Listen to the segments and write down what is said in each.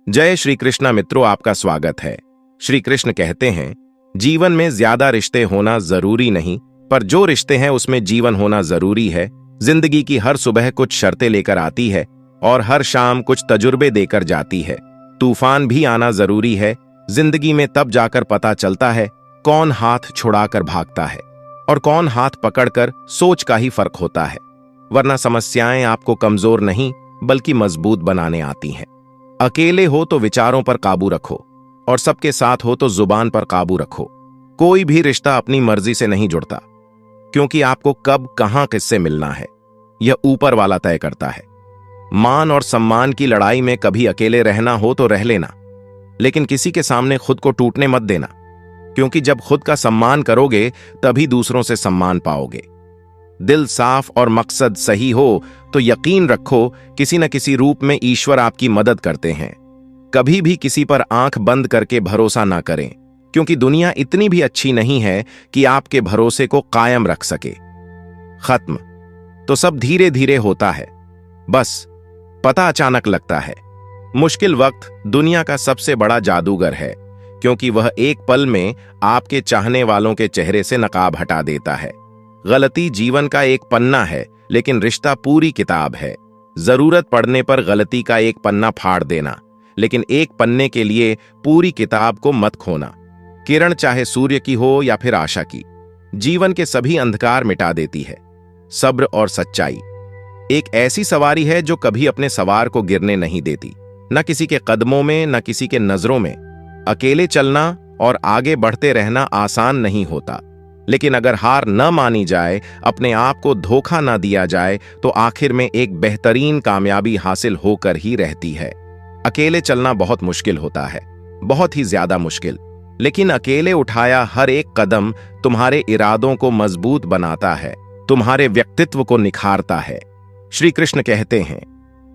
जय श्री कृष्णा मित्रों, आपका स्वागत है। श्री कृष्ण कहते हैं, जीवन में ज्यादा रिश्ते होना जरूरी नहीं, पर जो रिश्ते हैं उसमें जीवन होना जरूरी है। जिंदगी की हर सुबह कुछ शर्तें लेकर आती है और हर शाम कुछ तजुर्बे देकर जाती है। तूफान भी आना जरूरी है। जिंदगी में तब जाकर पता चलता है कौन हाथ छुड़ाकर भागता है और कौन हाथ पकड़कर सोच का ही फर्क होता है। वरना समस्याएं आपको कमजोर नहीं बल्कि मजबूत बनाने आती हैं। अकेले हो तो विचारों पर काबू रखो और सबके साथ हो तो जुबान पर काबू रखो। कोई भी रिश्ता अपनी मर्जी से नहीं जुड़ता, क्योंकि आपको कब कहां किससे मिलना है यह ऊपर वाला तय करता है। मान और सम्मान की लड़ाई में कभी अकेले रहना हो तो रह लेना, लेकिन किसी के सामने खुद को टूटने मत देना, क्योंकि जब खुद का सम्मान करोगे तभी दूसरों से सम्मान पाओगे। दिल साफ और मकसद सही हो तो यकीन रखो किसी न किसी रूप में ईश्वर आपकी मदद करते हैं। कभी भी किसी पर आंख बंद करके भरोसा ना करें, क्योंकि दुनिया इतनी भी अच्छी नहीं है कि आपके भरोसे को कायम रख सके। खत्म तो सब धीरे धीरे होता है, बस पता अचानक लगता है। मुश्किल वक्त दुनिया का सबसे बड़ा जादूगर है, क्योंकि वह एक पल में आपके चाहने वालों के चेहरे से नकाब हटा देता है। गलती जीवन का एक पन्ना है, लेकिन रिश्ता पूरी किताब है। जरूरत पड़ने पर गलती का एक पन्ना फाड़ देना, लेकिन एक पन्ने के लिए पूरी किताब को मत खोना। किरण चाहे सूर्य की हो या फिर आशा की, जीवन के सभी अंधकार मिटा देती है। सब्र और सच्चाई एक ऐसी सवारी है जो कभी अपने सवार को गिरने नहीं देती, न किसी के कदमों में न किसी के नजरों में। अकेले चलना और आगे बढ़ते रहना आसान नहीं होता, लेकिन अगर हार न मानी जाए, अपने आप को धोखा न दिया जाए, तो आखिर में एक बेहतरीन कामयाबी हासिल होकर ही रहती है। अकेले चलना बहुत मुश्किल होता है, बहुत ही ज्यादा मुश्किल, लेकिन अकेले उठाया हर एक कदम तुम्हारे इरादों को मजबूत बनाता है, तुम्हारे व्यक्तित्व को निखारता है। श्री कृष्ण कहते हैं,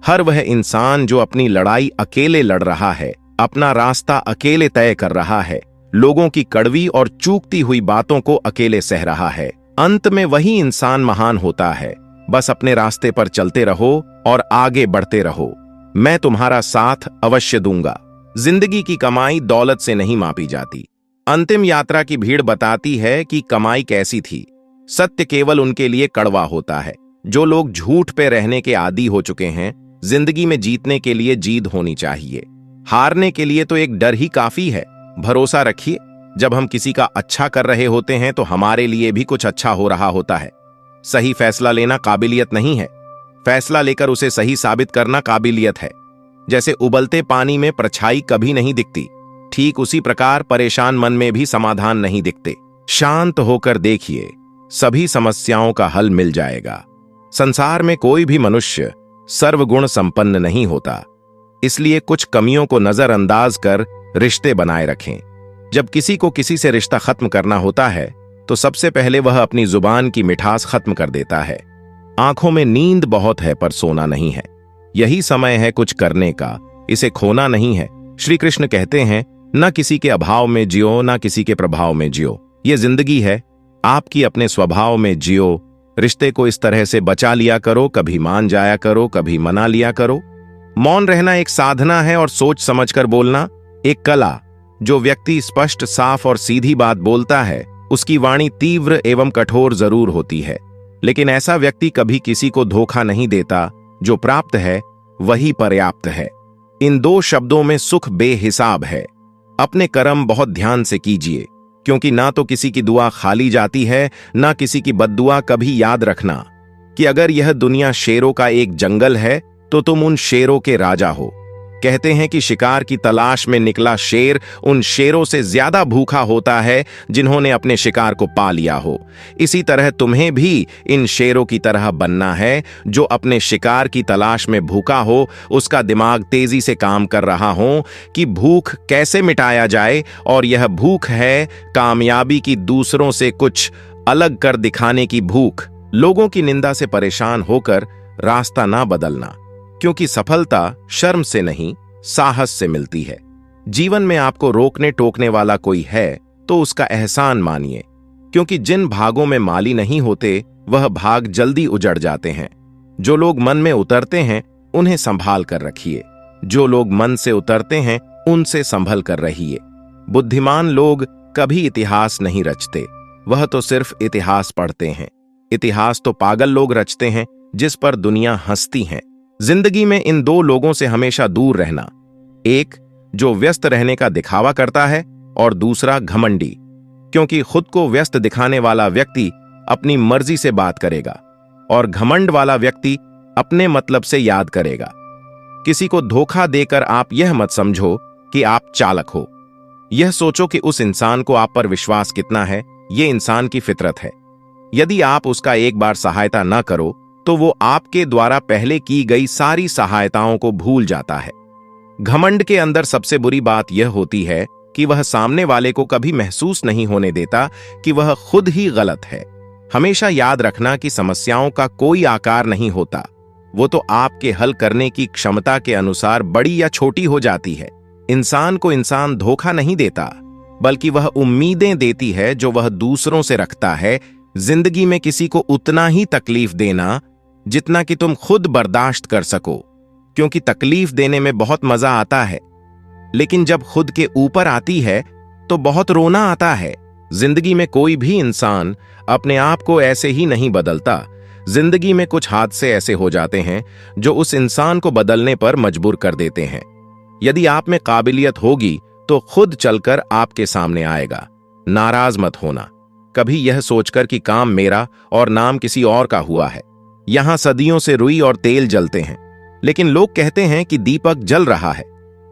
हर वह इंसान जो अपनी लड़ाई अकेले लड़ रहा है, अपना रास्ता अकेले तय कर रहा है, लोगों की कड़वी और चूकती हुई बातों को अकेले सह रहा है, अंत में वही इंसान महान होता है। बस अपने रास्ते पर चलते रहो और आगे बढ़ते रहो। मैं तुम्हारा साथ अवश्य दूंगा। जिंदगी की कमाई दौलत से नहीं मापी जाती। अंतिम यात्रा की भीड़ बताती है कि कमाई कैसी थी। सत्य केवल उनके लिए कड़वा होता है जो लोग झूठ पे रहने के आदी हो चुके हैं। जिंदगी में जीतने के लिए जीत होनी चाहिए, हारने के लिए तो एक डर ही काफी है। भरोसा रखिए, जब हम किसी का अच्छा कर रहे होते हैं तो हमारे लिए भी कुछ अच्छा हो रहा होता है। सही फैसला लेना काबिलियत नहीं है, फैसला लेकर उसे सही साबित करना काबिलियत है। जैसे उबलते पानी में परछाई कभी नहीं दिखती, ठीक उसी प्रकार परेशान मन में भी समाधान नहीं दिखते। शांत होकर देखिए, सभी समस्याओं का हल मिल जाएगा। संसार में कोई भी मनुष्य सर्वगुण संपन्न नहीं होता, इसलिए कुछ कमियों को नजरअंदाज कर रिश्ते बनाए रखें। जब किसी को किसी से रिश्ता खत्म करना होता है तो सबसे पहले वह अपनी जुबान की मिठास खत्म कर देता है। आंखों में नींद बहुत है पर सोना नहीं है। यही समय है कुछ करने का, इसे खोना नहीं है। श्री कृष्ण कहते हैं, न किसी के अभाव में जियो न किसी के प्रभाव में जियो। ये जिंदगी है, आपकी अपने स्वभाव में जियो। रिश्ते को इस तरह से बचा लिया करो, कभी मान जाया करो, कभी मना लिया करो। मौन रहना एक साधना है और सोच समझकर बोलना एक कला। जो व्यक्ति स्पष्ट, साफ और सीधी बात बोलता है, उसकी वाणी तीव्र एवं कठोर जरूर होती है, लेकिन ऐसा व्यक्ति कभी किसी को धोखा नहीं देता। जो प्राप्त है वही पर्याप्त है। इन दो शब्दों में सुख बेहिसाब है। अपने कर्म बहुत ध्यान से कीजिए, क्योंकि ना तो किसी की दुआ खाली जाती है, ना किसी की बद्दुआ। कभी याद रखना कि अगर यह दुनिया शेरों का एक जंगल है तो तुम उन शेरों के राजा हो। कहते हैं कि शिकार की तलाश में निकला शेर उन शेरों से ज्यादा भूखा होता है जिन्होंने अपने शिकार को पा लिया हो। इसी तरह तुम्हें भी इन शेरों की तरह बनना है, जो अपने शिकार की तलाश में भूखा हो, उसका दिमाग तेजी से काम कर रहा हो कि भूख कैसे मिटाया जाए। और यह भूख है कामयाबी की, दूसरों से कुछ अलग कर दिखाने की भूख। लोगों की निंदा से परेशान होकर रास्ता ना बदलना, क्योंकि सफलता शर्म से नहीं साहस से मिलती है। जीवन में आपको रोकने टोकने वाला कोई है तो उसका एहसान मानिए, क्योंकि जिन भागों में माली नहीं होते वह भाग जल्दी उजड़ जाते हैं। जो लोग मन में उतरते हैं उन्हें संभाल कर रखिए, जो लोग मन से उतरते हैं उनसे संभल कर रहिए। बुद्धिमान लोग कभी इतिहास नहीं रचते, वह तो सिर्फ इतिहास पढ़ते हैं। इतिहास तो पागल लोग रचते हैं जिस पर दुनिया हंसती है। जिंदगी में इन दो लोगों से हमेशा दूर रहना, एक जो व्यस्त रहने का दिखावा करता है और दूसरा घमंडी, क्योंकि खुद को व्यस्त दिखाने वाला व्यक्ति अपनी मर्जी से बात करेगा और घमंड वाला व्यक्ति अपने मतलब से याद करेगा। किसी को धोखा देकर आप यह मत समझो कि आप चालाक हो, यह सोचो कि उस इंसान को आप पर विश्वास कितना है। यह इंसान की फितरत है। यदि आप उसका एक बार सहायता न करो तो वो आपके द्वारा पहले की गई सारी सहायताओं को भूल जाता है। घमंड के अंदर सबसे बुरी बात यह होती है कि वह सामने वाले को कभी महसूस नहीं होने देता कि वह खुद ही गलत है। हमेशा याद रखना कि समस्याओं का कोई आकार नहीं होता, वो तो आपके हल करने की क्षमता के अनुसार बड़ी या छोटी हो जाती है। इंसान को इंसान धोखा नहीं देता, बल्कि वह उम्मीदें देती है जो वह दूसरों से रखता है। जिंदगी में किसी को उतना ही तकलीफ देना जितना कि तुम खुद बर्दाश्त कर सको, क्योंकि तकलीफ देने में बहुत मजा आता है, लेकिन जब खुद के ऊपर आती है तो बहुत रोना आता है। जिंदगी में कोई भी इंसान अपने आप को ऐसे ही नहीं बदलता। जिंदगी में कुछ हादसे ऐसे हो जाते हैं जो उस इंसान को बदलने पर मजबूर कर देते हैं। यदि आप में काबिलियत होगी तो खुद चलकर आपके सामने आएगा। नाराज मत होना कभी यह सोचकर कि काम मेरा और नाम किसी और का हुआ है। यहां सदियों से रुई और तेल जलते हैं, लेकिन लोग कहते हैं कि दीपक जल रहा है।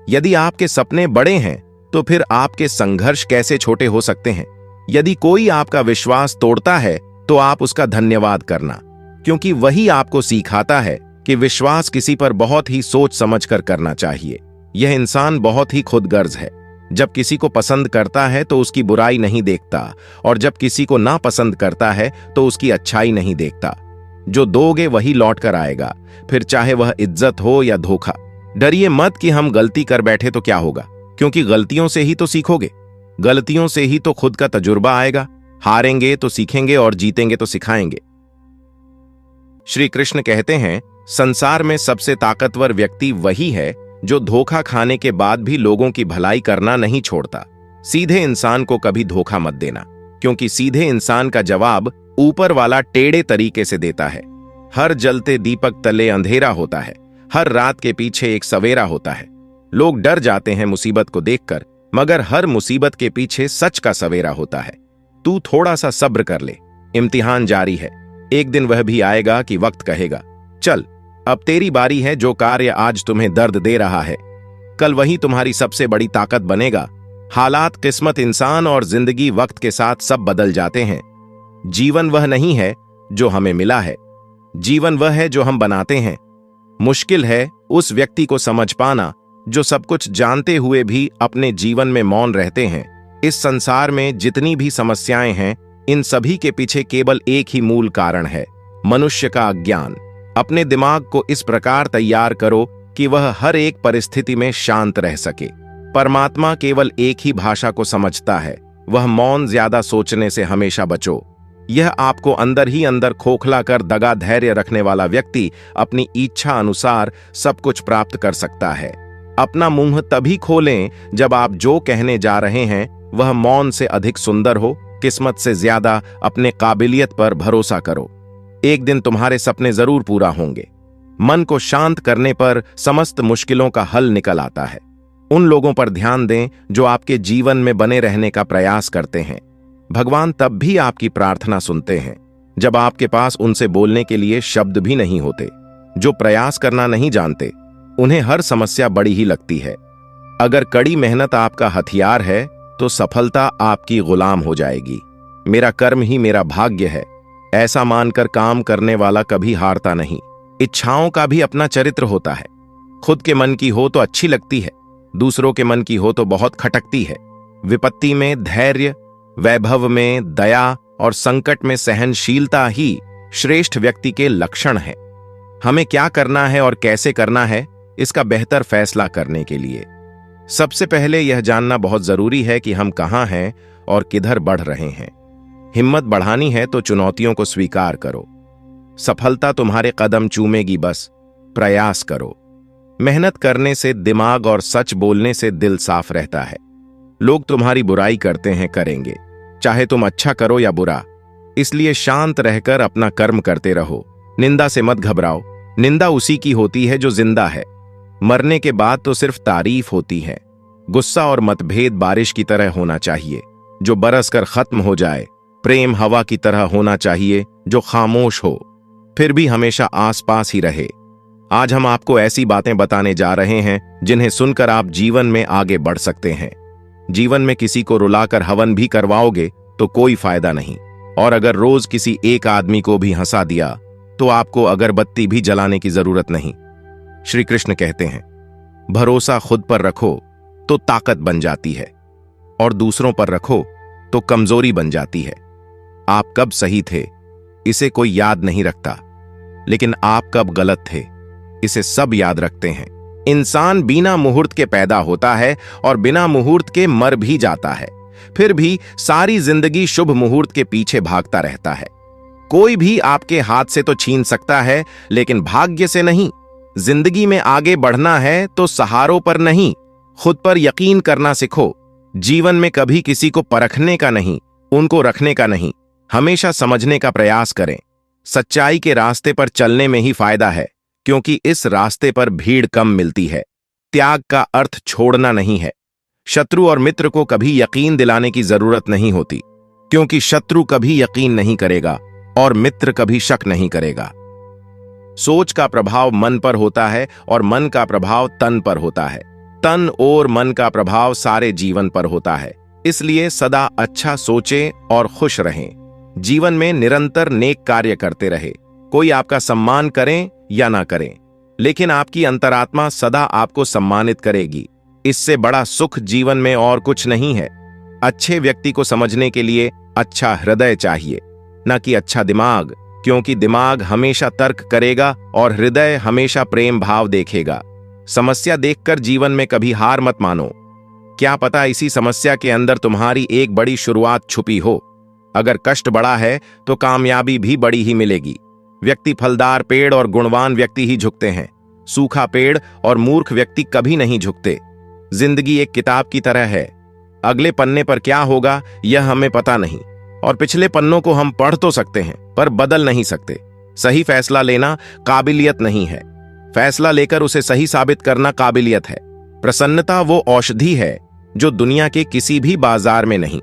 यदि आपके सपने बड़े हैं तो फिर आपके संघर्ष कैसे छोटे हो सकते हैं। यदि कोई आपका विश्वास तोड़ता है तो आप उसका धन्यवाद करना, क्योंकि वही आपको सिखाता है कि विश्वास किसी पर बहुत ही सोच समझ कर करना चाहिए। यह इंसान बहुत ही खुदगर्ज है। जब किसी को पसंद करता है तो उसकी बुराई नहीं देखता, और जब किसी को ना पसंद करता है तो उसकी अच्छाई नहीं देखता। जो दोगे वही लौट कर आएगा, फिर चाहे वह इज्जत हो या धोखा। डरिए मत कि हम गलती कर बैठे तो क्या होगा, क्योंकि गलतियों से ही तो सीखोगे। गलतियों से ही तो खुद का तजुर्बा आएगा। हारेंगे तो सीखेंगे और जीतेंगे तो सिखाएंगे। श्री कृष्ण कहते हैं, संसार में सबसे ताकतवर व्यक्ति वही है जो धोखा खाने के बाद भी लोगों की भलाई करना नहीं छोड़ता। सीधे इंसान को कभी धोखा मत देना, क्योंकि सीधे इंसान का जवाब ऊपर वाला टेढ़े तरीके से देता है। हर जलते दीपक तले अंधेरा होता है, हर रात के पीछे एक सवेरा होता है। लोग डर जाते हैं मुसीबत को देखकर, मगर हर मुसीबत के पीछे सच का सवेरा होता है। तू थोड़ा सा सब्र कर ले, इम्तिहान जारी है। एक दिन वह भी आएगा कि वक्त कहेगा, चल अब तेरी बारी है। जो कार्य आज तुम्हें दर्द दे रहा है, कल वही तुम्हारी सबसे बड़ी ताकत बनेगा। हालात, किस्मत, इंसान और जिंदगी वक्त के साथ सब बदल जाते हैं। जीवन वह नहीं है जो हमें मिला है, जीवन वह है जो हम बनाते हैं। मुश्किल है उस व्यक्ति को समझ पाना जो सब कुछ जानते हुए भी अपने जीवन में मौन रहते हैं। इस संसार में जितनी भी समस्याएं हैं, इन सभी के पीछे केवल एक ही मूल कारण है, मनुष्य का अज्ञान। अपने दिमाग को इस प्रकार तैयार करो कि वह हर एक परिस्थिति में शांत रह सके। परमात्मा केवल एक ही भाषा को समझता है, वह मौन। ज्यादा सोचने से हमेशा बचो। यह आपको अंदर ही अंदर खोखला कर दगा धैर्य रखने वाला व्यक्ति अपनी इच्छा अनुसार सब कुछ प्राप्त कर सकता है। अपना मुंह तभी खोलें जब आप जो कहने जा रहे हैं वह मौन से अधिक सुंदर हो। किस्मत से ज्यादा अपने काबिलियत पर भरोसा करो। एक दिन तुम्हारे सपने जरूर पूरा होंगे। मन को शांत करने पर समस्त मुश्किलों का हल निकल आता है। उन लोगों पर ध्यान दें जो आपके जीवन में बने रहने का प्रयास करते हैं। भगवान तब भी आपकी प्रार्थना सुनते हैं जब आपके पास उनसे बोलने के लिए शब्द भी नहीं होते। जो प्रयास करना नहीं जानते उन्हें हर समस्या बड़ी ही लगती है। अगर कड़ी मेहनत आपका हथियार है तो सफलता आपकी गुलाम हो जाएगी। मेरा कर्म ही मेरा भाग्य है, ऐसा मानकर काम करने वाला कभी हारता नहीं। इच्छाओं का भी अपना चरित्र होता है। खुद के मन की हो तो अच्छी लगती है, दूसरों के मन की हो तो बहुत खटकती है। विपत्ति में धैर्य, वैभव में दया और संकट में सहनशीलता ही श्रेष्ठ व्यक्ति के लक्षण हैं। हमें क्या करना है और कैसे करना है, इसका बेहतर फैसला करने के लिए सबसे पहले यह जानना बहुत जरूरी है कि हम कहां हैं और किधर बढ़ रहे हैं। हिम्मत बढ़ानी है तो चुनौतियों को स्वीकार करो। सफलता तुम्हारे कदम चूमेगी, बस प्रयास करो। मेहनत करने से दिमाग और सच बोलने से दिल साफ रहता है। लोग तुम्हारी बुराई करते हैं, करेंगे, चाहे तुम अच्छा करो या बुरा। इसलिए शांत रहकर अपना कर्म करते रहो। निंदा से मत घबराओ। निंदा उसी की होती है जो जिंदा है। मरने के बाद तो सिर्फ तारीफ होती है। गुस्सा और मतभेद बारिश की तरह होना चाहिए, जो बरस कर खत्म हो जाए। प्रेम हवा की तरह होना चाहिए, जो खामोश हो फिर भी हमेशा आसपास ही रहे। आज हम आपको ऐसी बातें बताने जा रहे हैं जिन्हें सुनकर आप जीवन में आगे बढ़ सकते हैं। जीवन में किसी को रुलाकर हवन भी करवाओगे तो कोई फायदा नहीं, और अगर रोज किसी एक आदमी को भी हंसा दिया तो आपको अगरबत्ती भी जलाने की जरूरत नहीं। श्री कृष्ण कहते हैं, भरोसा खुद पर रखो तो ताकत बन जाती है, और दूसरों पर रखो तो कमजोरी बन जाती है। आप कब सही थे इसे कोई याद नहीं रखता, लेकिन आप कब गलत थे इसे सब याद रखते हैं। इंसान बिना मुहूर्त के पैदा होता है और बिना मुहूर्त के मर भी जाता है, फिर भी सारी जिंदगी शुभ मुहूर्त के पीछे भागता रहता है। कोई भी आपके हाथ से तो छीन सकता है, लेकिन भाग्य से नहीं। जिंदगी में आगे बढ़ना है तो सहारों पर नहीं, खुद पर यकीन करना सीखो। जीवन में कभी किसी को परखने का नहीं, उनको रखने का नहीं, हमेशा समझने का प्रयास करें। सच्चाई के रास्ते पर चलने में ही फायदा है, क्योंकि इस रास्ते पर भीड़ कम मिलती है। त्याग का अर्थ छोड़ना नहीं है। शत्रु और मित्र को कभी यकीन दिलाने की जरूरत नहीं होती, क्योंकि शत्रु कभी यकीन नहीं करेगा और मित्र कभी शक नहीं करेगा। सोच का प्रभाव मन पर होता है और मन का प्रभाव तन पर होता है। तन और मन का प्रभाव सारे जीवन पर होता है। इसलिए सदा अच्छा सोचें और खुश रहें। जीवन में निरंतर नेक कार्य करते रहे। कोई आपका सम्मान करें या ना करें, लेकिन आपकी अंतरात्मा सदा आपको सम्मानित करेगी। इससे बड़ा सुख जीवन में और कुछ नहीं है। अच्छे व्यक्ति को समझने के लिए अच्छा हृदय चाहिए, न कि अच्छा दिमाग, क्योंकि दिमाग हमेशा तर्क करेगा और हृदय हमेशा प्रेम भाव देखेगा। समस्या देखकर जीवन में कभी हार मत मानो। क्या पता इसी समस्या के अंदर तुम्हारी एक बड़ी शुरुआत छुपी हो। अगर कष्ट बड़ा है तो कामयाबी भी बड़ी ही मिलेगी। व्यक्ति फलदार पेड़ और गुणवान व्यक्ति ही झुकते हैं। सूखा पेड़ और मूर्ख व्यक्ति कभी नहीं झुकते। जिंदगी एक किताब की तरह है। अगले पन्ने पर क्या होगा यह हमें पता नहीं, और पिछले पन्नों को हम पढ़ तो सकते हैं पर बदल नहीं सकते। सही फैसला लेना काबिलियत नहीं है, फैसला लेकर उसे सही साबित करना काबिलियत है। प्रसन्नता वो औषधि है जो दुनिया के किसी भी बाजार में नहीं,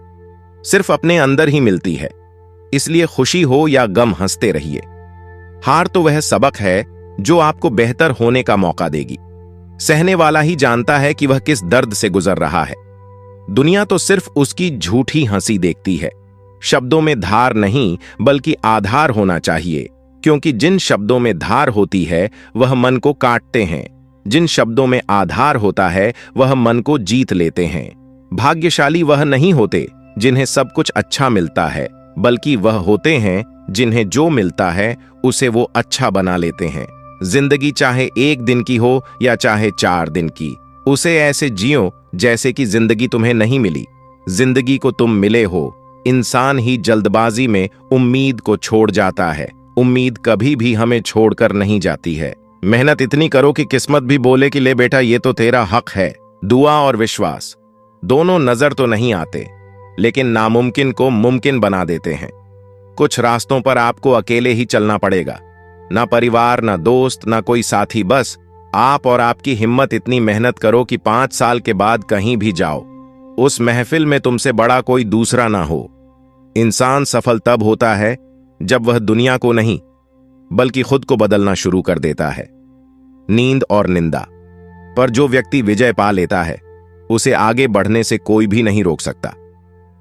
सिर्फ अपने अंदर ही मिलती है। इसलिए खुशी हो या गम हंसते रहिए। हार तो वह सबक है जो आपको बेहतर होने का मौका देगी। सहने वाला ही जानता है कि वह किस दर्द से गुजर रहा है। दुनिया तो सिर्फ उसकी झूठी हंसी देखती है। शब्दों में धार नहीं बल्कि आधार होना चाहिए, क्योंकि जिन शब्दों में धार होती है वह मन को काटते हैं। जिन शब्दों में आधार होता है वह मन को जीत लेते हैं। भाग्यशाली वह नहीं होते जिन्हें सब कुछ अच्छा मिलता है, बल्कि वह होते हैं जिन्हें जो मिलता है उसे वो अच्छा बना लेते हैं। जिंदगी चाहे एक दिन की हो या चाहे 4 दिन की, उसे ऐसे जियो जैसे कि जिंदगी तुम्हें नहीं मिली। जिंदगी को तुम मिले हो। इंसान ही जल्दबाजी में उम्मीद को छोड़ जाता है। उम्मीद कभी भी हमें छोड़कर नहीं जाती है। मेहनत इतनी करो कि किस्मत भी बोले कि ले बेटा ये तो तेरा हक है। दुआ और विश्वास दोनों नजर तो नहीं आते, लेकिन नामुमकिन को मुमकिन बना देते हैं। कुछ रास्तों पर आपको अकेले ही चलना पड़ेगा। ना परिवार, ना दोस्त, ना कोई साथी, बस आप और आपकी हिम्मत। इतनी मेहनत करो कि 5 साल के बाद कहीं भी जाओ, उस महफिल में तुमसे बड़ा कोई दूसरा ना हो। इंसान सफल तब होता है जब वह दुनिया को नहीं बल्कि खुद को बदलना शुरू कर देता है। नींद और निंदा पर जो व्यक्ति विजय पा लेता है उसे आगे बढ़ने से कोई भी नहीं रोक सकता।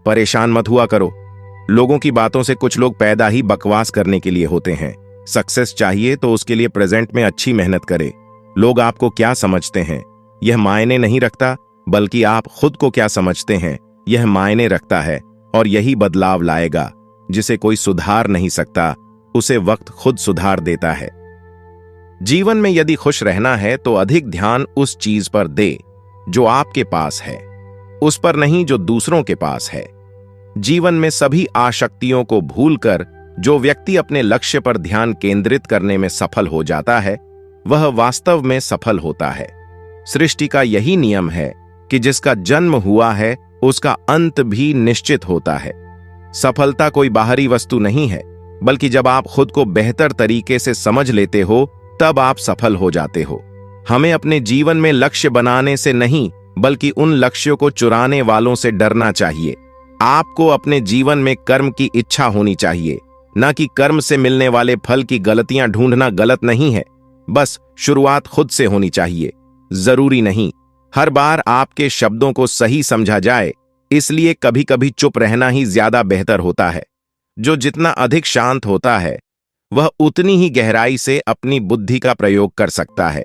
परेशान मत हुआ करो। लोगों की बातों से कुछ लोग पैदा ही बकवास करने के लिए होते हैं। सक्सेस चाहिए तो उसके लिए प्रेजेंट में अच्छी मेहनत करें। लोग आपको क्या समझते हैं यह मायने नहीं रखता, बल्कि आप खुद को क्या समझते हैं यह मायने रखता है। और यही बदलाव लाएगा। जिसे कोई सुधार नहीं सकता उसे वक्त खुद सुधार देता है। जीवन में यदि खुश रहना है तो अधिक ध्यान उस चीज पर दे जो आपके पास है, उस पर नहीं जो दूसरों के पास है। जीवन में सभी आसक्तियों को भूलकर जो व्यक्ति अपने लक्ष्य पर ध्यान केंद्रित करने में सफल हो जाता है वह वास्तव में सफल होता है। सृष्टि का यही नियम है कि जिसका जन्म हुआ है उसका अंत भी निश्चित होता है। सफलता कोई बाहरी वस्तु नहीं है, बल्कि जब आप खुद को बेहतर तरीके से समझ लेते हो तब आप सफल हो जाते हो। हमें अपने जीवन में लक्ष्य बनाने से नहीं, बल्कि उन लक्ष्यों को चुराने वालों से डरना चाहिए। आपको अपने जीवन में कर्म की इच्छा होनी चाहिए, न कि कर्म से मिलने वाले फल की गलतियां ढूंढना गलत नहीं है, बस शुरुआत खुद से होनी चाहिए। जरूरी नहीं हर बार आपके शब्दों को सही समझा जाए, इसलिए कभी कभी चुप रहना ही ज्यादा बेहतर होता है। जो जितना अधिक शांत होता है वह उतनी ही गहराई से अपनी बुद्धि का प्रयोग कर सकता है।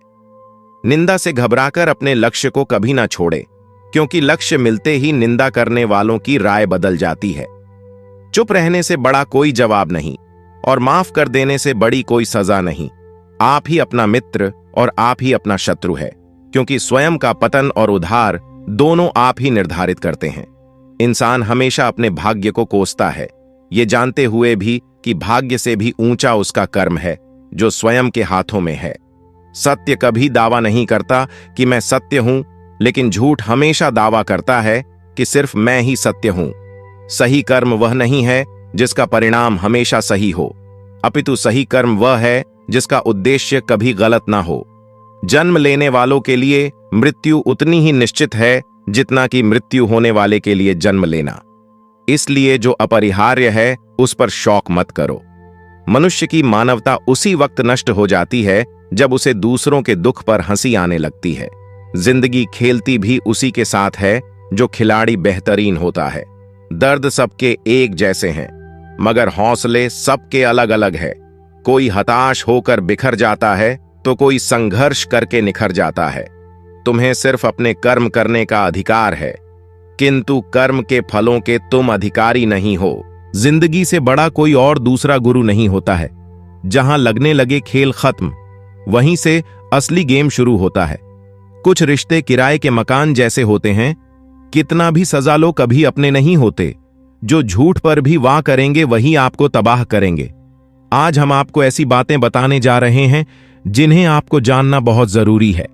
निंदा से घबराकर अपने लक्ष्य को कभी ना छोड़े, क्योंकि लक्ष्य मिलते ही निंदा करने वालों की राय बदल जाती है। चुप रहने से बड़ा कोई जवाब नहीं और माफ कर देने से बड़ी कोई सजा नहीं। आप ही अपना मित्र और आप ही अपना शत्रु है, क्योंकि स्वयं का पतन और उद्धार दोनों आप ही निर्धारित करते हैं। इंसान हमेशा अपने भाग्य को कोसता है, ये जानते हुए भी कि भाग्य से भी ऊंचा उसका कर्म है जो स्वयं के हाथों में है। सत्य कभी दावा नहीं करता कि मैं सत्य हूं, लेकिन झूठ हमेशा दावा करता है कि सिर्फ मैं ही सत्य हूं। सही कर्म वह नहीं है जिसका परिणाम हमेशा सही हो, अपितु सही कर्म वह है जिसका उद्देश्य कभी गलत ना हो। जन्म लेने वालों के लिए मृत्यु उतनी ही निश्चित है जितना कि मृत्यु होने वाले के लिए जन्म लेना। इसलिए जो अपरिहार्य है उस पर शौक मत करो। मनुष्य की मानवता उसी वक्त नष्ट हो जाती है जब उसे दूसरों के दुख पर हंसी आने लगती है। जिंदगी खेलती भी उसी के साथ है जो खिलाड़ी बेहतरीन होता है। दर्द सबके एक जैसे हैं, मगर हौसले सबके अलग अलग है। कोई हताश होकर बिखर जाता है तो कोई संघर्ष करके निखर जाता है। तुम्हें सिर्फ अपने कर्म करने का अधिकार है, किंतु कर्म के फलों के तुम अधिकारी नहीं हो। जिंदगी से बड़ा कोई और दूसरा गुरु नहीं होता है। जहां लगने लगे खेल खत्म, वहीं से असली गेम शुरू होता है। कुछ रिश्ते किराए के मकान जैसे होते हैं, कितना भी सजा लो कभी अपने नहीं होते। जो झूठ पर भी वाह करेंगे वही आपको तबाह करेंगे। आज हम आपको ऐसी बातें बताने जा रहे हैं जिन्हें आपको जानना बहुत जरूरी है।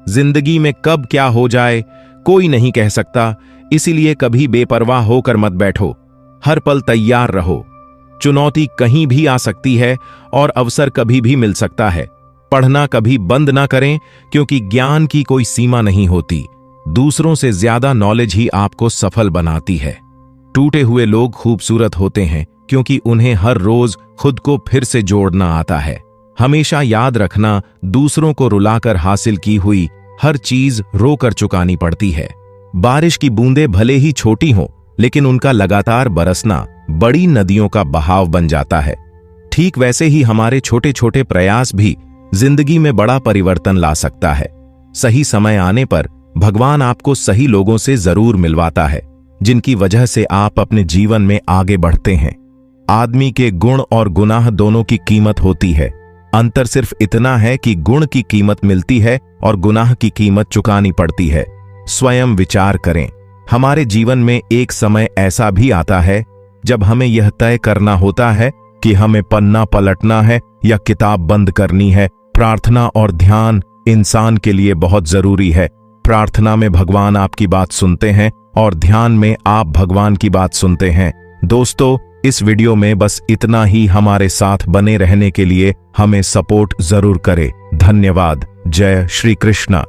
जिंदगी में कब क्या हो जाए कोई नहीं कह सकता, इसीलिए कभी बेपरवाह होकर मत बैठो। हर पल तैयार रहो। चुनौती कहीं भी आ सकती है और अवसर कभी भी मिल सकता है। पढ़ना कभी बंद ना करें, क्योंकि ज्ञान की कोई सीमा नहीं होती। दूसरों से ज्यादा नॉलेज ही आपको सफल बनाती है। टूटे हुए लोग खूबसूरत होते हैं, क्योंकि उन्हें हर रोज खुद को फिर से जोड़ना आता है। हमेशा याद रखना, दूसरों को रुलाकर हासिल की हुई हर चीज रोकर चुकानी पड़ती है। बारिश की बूंदें भले ही छोटी हों, लेकिन उनका लगातार बरसना बड़ी नदियों का बहाव बन जाता है। ठीक वैसे ही हमारे छोटे छोटे प्रयास भी जिंदगी में बड़ा परिवर्तन ला सकता है। सही समय आने पर भगवान आपको सही लोगों से जरूर मिलवाता है, जिनकी वजह से आप अपने जीवन में आगे बढ़ते हैं। आदमी के गुण और गुनाह दोनों की कीमत होती है। अंतर सिर्फ इतना है कि गुण की कीमत मिलती है और गुनाह की कीमत चुकानी पड़ती है। स्वयं विचार करें। हमारे जीवन में एक समय ऐसा भी आता है जब हमें यह तय करना होता है कि हमें पन्ना पलटना है या किताब बंद करनी है। प्रार्थना और ध्यान इंसान के लिए बहुत जरूरी है। प्रार्थना में भगवान आपकी बात सुनते हैं और ध्यान में आप भगवान की बात सुनते हैं। दोस्तों, इस वीडियो में बस इतना ही। हमारे साथ बने रहने के लिए हमें सपोर्ट जरूर करें। धन्यवाद। जय श्री कृष्ण।